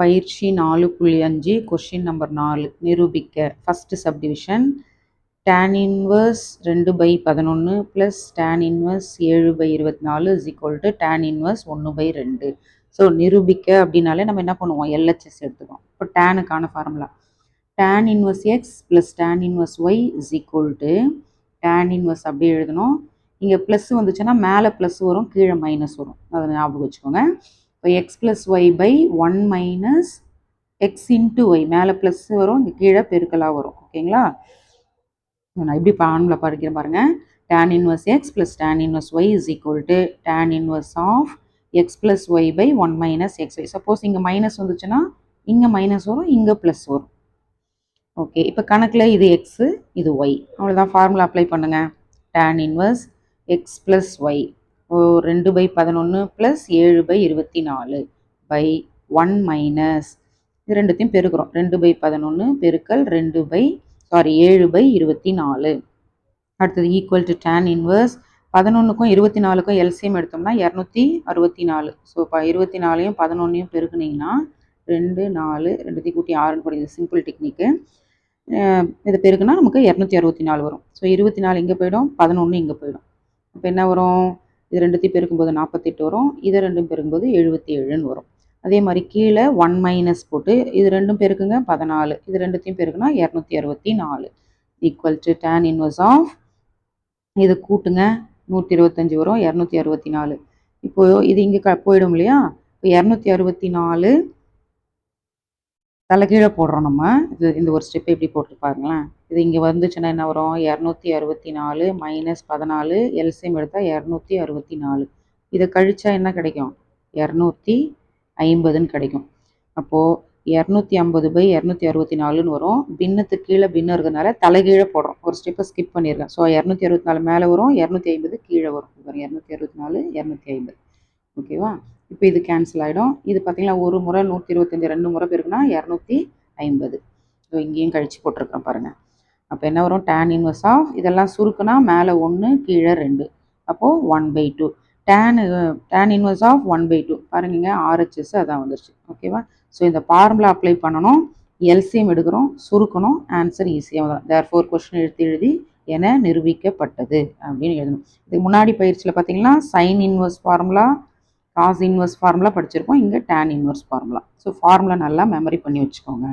பயிற்சி 4.5 question number 4 நிரூபிக்க. First subdivision tan inverse 2/11 plus tan inverse 7/24 is equal to tan inverse 1/2. So நிரூபிக்க அப்படின்னாலே நம்ம என்ன பண்ணுவோம், எல்ஹெச்எஸ் எடுத்துக்கோம். இப்போ டேனுக்கான formula tan inverse X plus tan inverse Y is equal to tan inverse அப்படியே எழுதணும். இங்கே ப்ளஸ் வந்துச்சுன்னா மேலே ப்ளஸ் வரும், கீழே மைனஸ் வரும், அதை ஞாபகம் வச்சுக்கோங்க. இப்போ X plus Y by 1 minus X into Y, மேலே ப்ளஸ் வரும், இங்கே கீழே பெருக்கலாக வரும். ஓகேங்களா? நான் எப்படி ஃபார்முலா படிக்கிறேன் பாருங்கள். tan inverse X plus tan inverse Y is equal to tan inverse of X plus Y by 1 minus X Y. Suppose இங்கே மைனஸ் வந்துச்சுன்னா இங்கே மைனஸ் வரும், இங்கே ப்ளஸ் வரும். ஓகே, இப்போ கணக்கில் இது எக்ஸு இது ஒய், அவ்வளோதான். ஃபார்முலா அப்ளை பண்ணுங்கள். tan inverse X plus y 2/11 plus 7/24 by 1 minus இது ரெண்டுத்தையும் பெருக்கிறோம். 2/11 பெருக்கல் 7/24. அடுத்தது ஈக்குவல் டு tan இன்வர்ஸ் 11க்கும் 24க்கும் எல்சிஎம் எடுத்தோம்னா 264. ஸோ இப்போ 24யும் 11யும் பெருக்குனிங்கன்னா 2 4 2 கூட்டி 6ன்னு போடுது. சிம்பிள் டெக்னிக்கு. இது பெருக்குனா நமக்கு 264 வரும். ஸோ 24 இங்கே போயிடும், 11 இங்கே போயிடும். இப்போ என்ன வரும், இது ரெண்டுத்தையும் பெருக்கும்போது 48 வரும், இதை ரெண்டும் பெருக்கும்போது 77ன்னு வரும். அதே மாதிரி கீழே 1 மைனஸ் போட்டு இது ரெண்டும் பெருக்குங்க 14, இது ரெண்டுத்தையும் பெருக்குனா 264 equal to tan inverse of இது கூட்டுங்க 125 வரும், 264. இப்போது இது இங்கே போயிடும் இல்லையா? இப்போ 264 தலைகீழே போடுறோம் நம்ம. இந்த ஒரு ஸ்டெப் எப்படி போட்டு பாருங்களேன். இது இங்கே வந்துச்சுன்னா என்ன வரும், 264 மைனஸ் 14, எல்சிஎம் எடுத்தால் 264. இதை கழிச்சா என்ன கிடைக்கும், 250ன்னு கிடைக்கும். அப்போது 250/264ன்னு வரும். பின்னத்துக்கு கீழே பின்னம் இருக்கிறதுனால தலைகீழே போடுறோம். ஒரு ஸ்டெப்பை ஸ்கிப் பண்ணியிருக்கேன். ஸோ 264 மேலே வரும், 250 கீழே வரும். 264 250. ஓகேவா? இப்போ இது கேன்சல் ஆகிடும். இது பார்த்தீங்கன்னா ஒரு முறை 125, 2 முறை பெருக்குனா 250. ஸோ இங்கேயும் கழிச்சு போட்டிருக்கேன் பாருங்கள். அப்போ என்ன வரும், tan இன்வர்ஸ் ஆஃப் இதெல்லாம் சுருக்குனா மேலே 1 கீழே 2, அப்போது 1/2. tan இன்வர்ஸ் ஆஃப் 1/2 பாருங்க, RHS அதான் வந்துருச்சு. ஓகேவா? ஸோ இந்த ஃபார்முலா அப்ளை பண்ணணும், எல்சிஎம் எடுக்கிறோம், சுருக்கணும், ஆன்சர் ஈஸியாக வரும். தேர்ஃபோர் கொஸ்டின் எழுதி என நிரூபிக்கப்பட்டது அப்படின்னு எழுதணும். இதுக்கு முன்னாடி பயிற்சியில் பார்த்தீங்கன்னா sine inverse formula, cos inverse formula படிச்சிருக்கோம். இங்கே tan inverse formula. So formula நல்லா மெமரி பண்ணி வச்சுக்கோங்க.